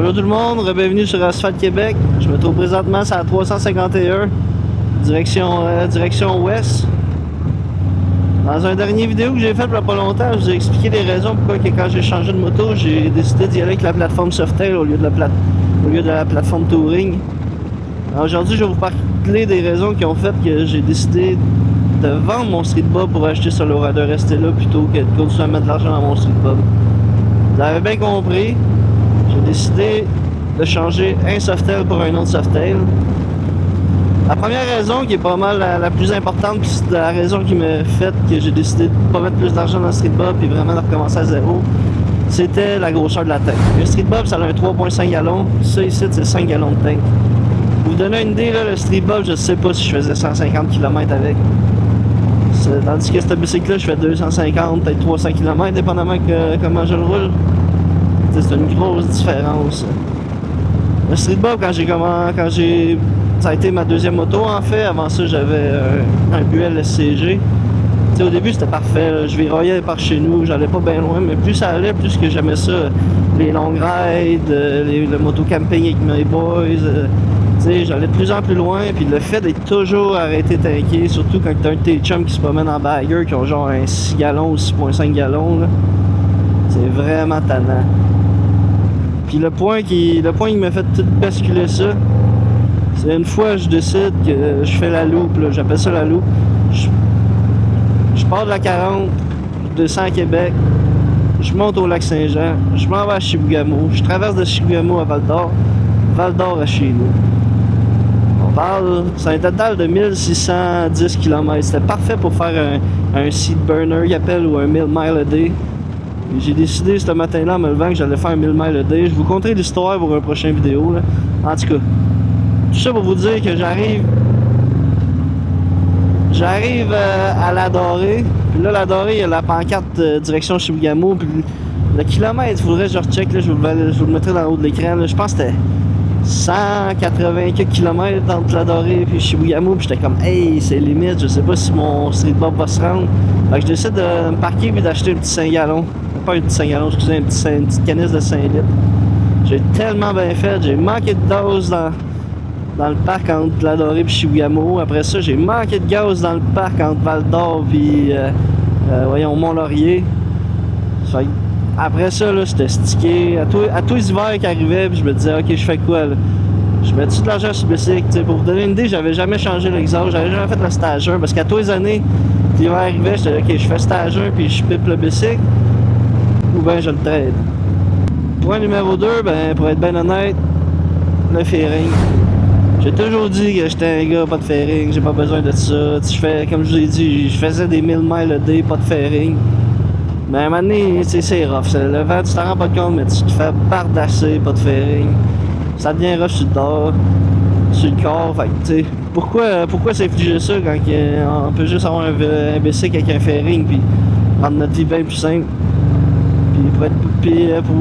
Allô tout le monde, bienvenue sur Asphalte Québec. Je me trouve présentement sur la 351, direction ouest. Dans un dernier vidéo que j'ai fait il n'y a pas longtemps, je vous ai expliqué les raisons pourquoi que quand j'ai changé de moto, j'ai décidé d'y aller avec la plateforme Softail au lieu de la plateforme Touring. Alors aujourd'hui, je vais vous parler des raisons qui ont fait que j'ai décidé de vendre mon Street Bob pour acheter ce Lowrider ST là plutôt que de continuer à mettre de l'argent dans mon Street Bob. Vous avez bien compris, j'ai décidé de changer un Softail pour un autre Softail. La première raison, qui est pas mal la plus importante, puis c'est la raison qui m'a fait que j'ai décidé de pas mettre plus d'argent dans le Street Bob et vraiment de recommencer à zéro, c'était la grosseur de la tank. Le Street Bob, ça a un 3.5 gallons, ça ici, c'est 5 gallons de tank. Pour vous donner une idée, là, le Street Bob, je sais pas si je faisais 150 km avec. Tandis que cette bicycle-là, je fais 250, peut-être 300 km, dépendamment comment je le roule. C'est une grosse différence. Le Street Bob, ça a été ma deuxième moto en fait. Avant ça, j'avais un Buell SCG. T'sais, au début, c'était parfait. Là. Je viroyais par chez nous, j'allais pas bien loin, mais plus ça allait, plus que j'aimais ça. Les longues rides, le moto-camping avec mes boys. J'allais de plus en plus loin. Puis le fait d'être toujours arrêté tanké, surtout quand t'as un de tes chums qui se promène en bagger, qui ont genre un 6 gallons ou 6.5 gallons, là, c'est vraiment tannant. Puis le point qui m'a fait tout basculer ça, c'est une fois je décide que je fais la loupe, j'appelle ça la loupe. Je pars de la 40, je descends à Québec, je monte au lac Saint-Jean, je m'en vais à Chibougamau, je traverse de Chibougamau à Val-d'Or, Val-d'Or à chez nous. On parle, c'est un total de 1610 km. C'était parfait pour faire un seed burner, il appelle, ou un 1000 miles a day. J'ai décidé ce matin-là en me levant que j'allais faire 1000 miles a day. Je vous conterai l'histoire pour une prochaine vidéo. Là. En tout cas, tout ça pour vous dire que j'arrive à la Dorée. Puis là, la Dorée, il y a la pancarte direction Chibougamau. Puis le kilomètre, il faudrait que je recheck. Là, je vous le mettrai dans le haut de l'écran. Là. Je pense que c'était 180 km entre la Dorée et Chibougamau. Puis j'étais comme, hey, c'est limite. Je sais pas si mon Street Bob va se rendre. Fait que je décide de me parquer et d'acheter un petit 5 gallons. Pas un petit 5 gallons, excusez, une petite canisse de 5 litres. J'ai tellement bien fait. J'ai manqué de dose dans le parc entre la Dorée et Chibougamau. Après ça, j'ai manqué de gaz dans le parc entre Val-d'Or et Mont-Laurier. Fait que après ça, là, c'était stické. À tous les hivers qui arrivaient, puis je me disais, ok, je fais quoi là? Je mets-tu de l'argent sur le bicycle? Pour vous donner une idée, j'avais jamais changé l'exhaust, j'avais jamais fait le stage 1, parce qu'à tous les années, l'hiver arrivait, j'étais ok, je fais stage 1 puis je pipe le bicycle, ou bien je le trade. Point numéro 2, ben, pour être bien honnête, le fairing. J'ai toujours dit que j'étais un gars pas de fairing, j'ai pas besoin de ça. Je fais, comme je vous ai dit, je faisais des 1000 miles a day, pas de fairing. Mais à un moment donné, c'est rough. Le vent, tu t'en rends pas compte, mais tu te fais bardasser, pas de fairing. Ça devient rough sur le corps. Fait que, tu sais, pourquoi s'infliger ça quand on peut juste avoir un bicycle avec un fairing puis rendre notre vie bien plus simple. Puis pour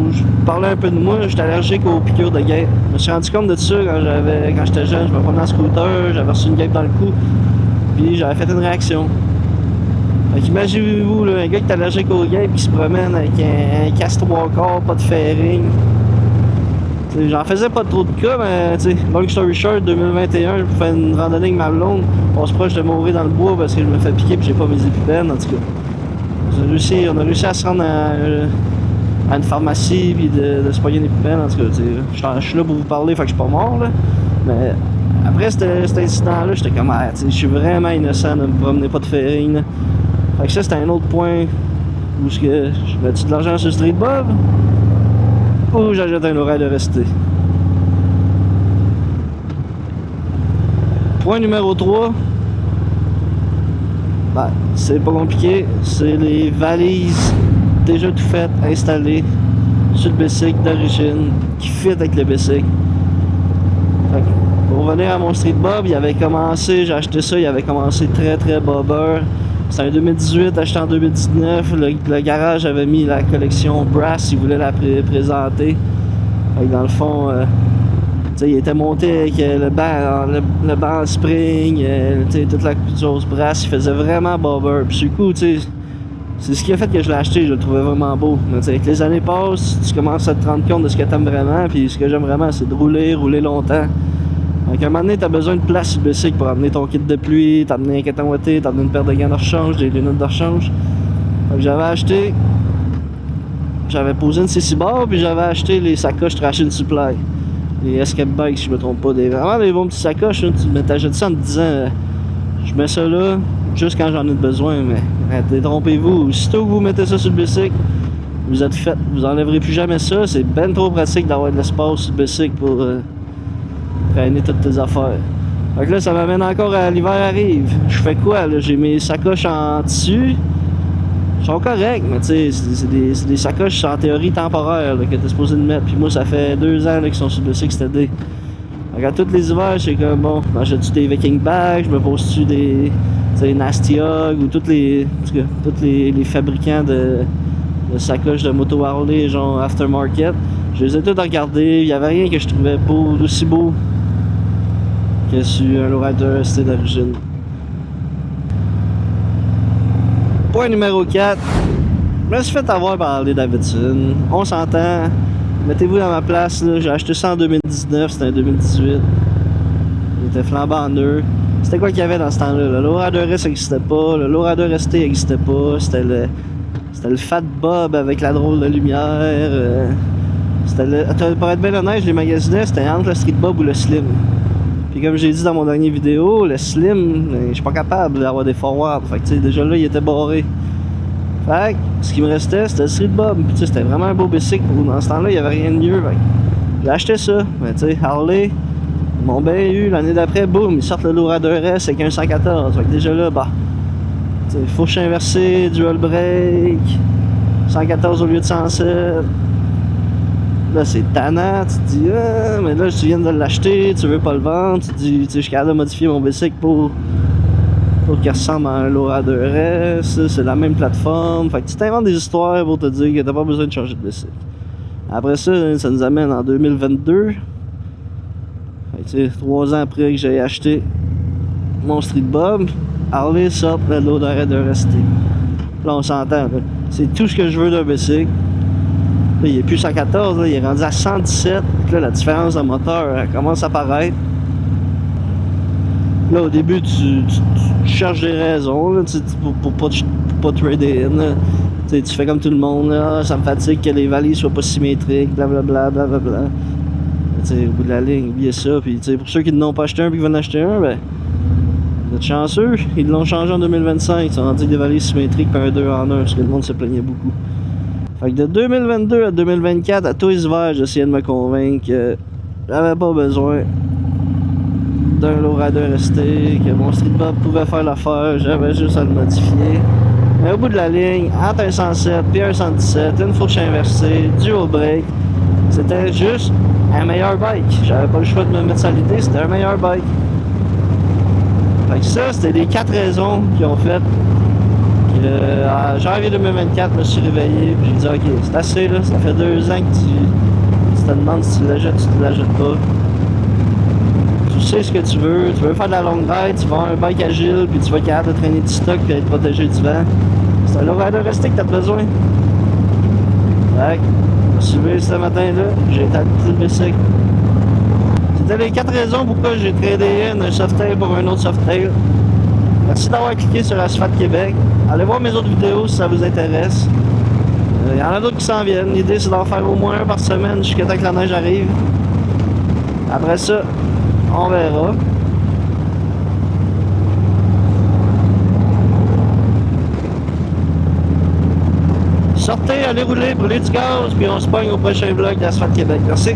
parler un peu de moi, j'étais allergique aux piqûres de guêpes. Je me suis rendu compte de ça quand j'étais jeune. Je me promenais en scooter, j'avais reçu une guêpe dans le cou, puis j'avais fait une réaction. Fait qu'imaginez-vous, là, un gars qui est allergique aux guêpes qui se promène avec un casque 3 quarts, pas de fairing. T'sais, j'en faisais pas trop de cas, mais long story short, 2021, je fais une randonnée avec ma blonde. On se proche de mourir dans le bois parce que je me fais piquer et j'ai pas mes épipènes, en tout cas. On a réussi à se rendre à une pharmacie et de se poigner des épipènes, en tout cas. Je suis là pour vous parler, fait que je suis pas mort, là. Mais après cet incident-là, j'étais comme, je suis vraiment innocent de me promener pas de fairing, là. Fait que ça, c'était un autre point où je mets-tu de l'argent sur le Street Bob ou j'achète un horaire de rester. Point numéro 3, ben, c'est pas compliqué, c'est les valises déjà tout faites, installées sur le bicycle d'origine, qui fit avec le bicycle. Fait que, pour revenir à mon Street Bob, j'ai acheté ça, il avait commencé très bobber. C'est un 2018 acheté en 2019. Le garage avait mis la collection Brass, il voulait la présenter. Fait que dans le fond, il était monté avec le banc spring, toute la chose Brass, il faisait vraiment bobber. Puis du coup, c'est ce qui a fait que je l'ai acheté, je le trouvais vraiment beau. Mais avec les années passent, tu commences à te rendre compte de ce que t'aimes vraiment, puis ce que j'aime vraiment, c'est de rouler longtemps. Donc à un moment donné, t'as besoin de place sur le bicycle pour amener ton kit de pluie, t'amener un caton ouaté, t'amener une paire de gants de rechange, des lunettes de rechange. Donc j'avais posé une CC bar, puis j'avais acheté les sacoches Traction Supply. Les Escape Bikes, si je me trompe pas. Vraiment des bons petits sacoches, hein, tu t'achètes ça en te disant je mets ça là, juste quand j'en ai besoin, mais détrompez-vous. Aussitôt que vous mettez ça sur le bicycle, vous êtes fait. Vous enlèverez plus jamais ça. C'est ben trop pratique d'avoir de l'espace sur le bicycle pour traîner toutes tes affaires. Fait que là, ça m'amène encore à l'hiver arrive. Je fais quoi là? J'ai mes sacoches en tissu. Ils sont corrects, mais tu sais, c'est des sacoches en théorie temporaires là, que t'es supposé de mettre. Puis moi, ça fait 2 ans là, qu'ils sont sur le bicycle cet été. Donc, tous les hivers, c'est comme bon, j'achète-tu des Viking bags, je me pose-tu des Nasty Hog ou tous les fabricants de sacoches de moto Harley, genre aftermarket. Je les ai tous regardés, il n'y avait rien que je trouvais beau, aussi beau que sur un Lowrider ST d'origine. Point numéro 4. Je me suis fait avoir par Harley Davidson. On s'entend. Mettez-vous dans ma place, là. J'ai acheté ça en 2019, c'était en 2018. Il était flambant neuf. C'était quoi qu'il y avait dans ce temps-là? Le Lowrider S n'existait pas, le Lowrider ST n'existait pas. C'était le Fat Bob avec la drôle de lumière. Pour être bien honnête, je les magasinais, c'était entre le Street Bob ou le Slim. Puis comme j'ai dit dans mon dernier vidéo, le Slim, je suis pas capable d'avoir des forwards. Fait que tu sais, déjà là, il était barré. Fait que ce qui me restait, c'était le Street Bob. Puis tu sais, c'était vraiment un beau bicycle. Dans ce temps-là, il n'y avait rien de mieux. Fait que j'ai acheté ça. Mais tu sais, Harley, ils m'ont bien eu. L'année d'après, boum, ils sortent le Lowrider S avec un 114. Fait que déjà là, bah, tu sais, fourche inversée, dual brake, 114 au lieu de 107. Là, c'est tannant, tu te dis, ah, mais là, tu viens de l'acheter, tu veux pas le vendre, tu te dis, tu sais, je suis capable de modifier mon bicycle pour qu'il ressemble à un Lowrider S, c'est la même plateforme. Fait que tu t'inventes des histoires pour te dire que t'as pas besoin de changer de bicycle. Après ça nous amène en 2022. Fait que, tu sais, 3 ans après que j'ai acheté mon Street Bob, Harley sort le Lowrider ST. Là, on s'entend, là. C'est tout ce que je veux d'un bicycle. Là, il est plus 114, là, il est rendu à 117. Là, la différence de moteur elle commence à apparaître. Là, au début, tu cherches des raisons là, pour pas trader in. Tu fais comme tout le monde. Là, ça me fatigue que les valises soient pas symétriques, blablabla. Blablabla. Au bout de la ligne, oubliez ça. Puis, pour ceux qui n'ont pas acheté un et qui veulent en acheter un, ben, vous êtes chanceux. Ils l'ont changé en 2025. Ils ont rendu des valises symétriques par un 2 en 1 parce que le monde se plaignait beaucoup. Fait que de 2022 à 2024, à tous les hivers, j'essayais de me convaincre que j'avais pas besoin d'un Lowrider ST, que mon Street Bob pouvait faire l'affaire, j'avais juste à le modifier. Mais au bout de la ligne, entre un 107 et un 117, une fourche inversée, dual brake, c'était juste un meilleur bike. J'avais pas le choix de me mettre ça à l'idée, c'était un meilleur bike. Fait que ça, c'était les 4 raisons qui ont fait en janvier 2024, je me suis réveillé et j'ai dit ok, c'est assez là, ça fait 2 ans que tu te demandes si tu l'achètes ou si tu l'achètes pas. Tu sais ce que tu veux faire de la longue ride, tu vas avoir un bike agile puis tu vas être capable de traîner du stock et être protégé du vent. C'est un Lowrider ST que tu as besoin. Fait que, je me suis levé ce matin-là, j'ai établi le bicycle. C'était les 4 raisons pourquoi j'ai tradé un Softail pour un autre Softail. Merci d'avoir cliqué sur Asphalt Québec. Allez voir mes autres vidéos si ça vous intéresse. Il y en a d'autres qui s'en viennent. L'idée c'est d'en faire au moins un par semaine jusqu'à temps que la neige arrive. Après ça, on verra. Sortez, allez rouler, brûlez du gaz, puis on se pogne au prochain vlog d'Asphalt Québec. Merci.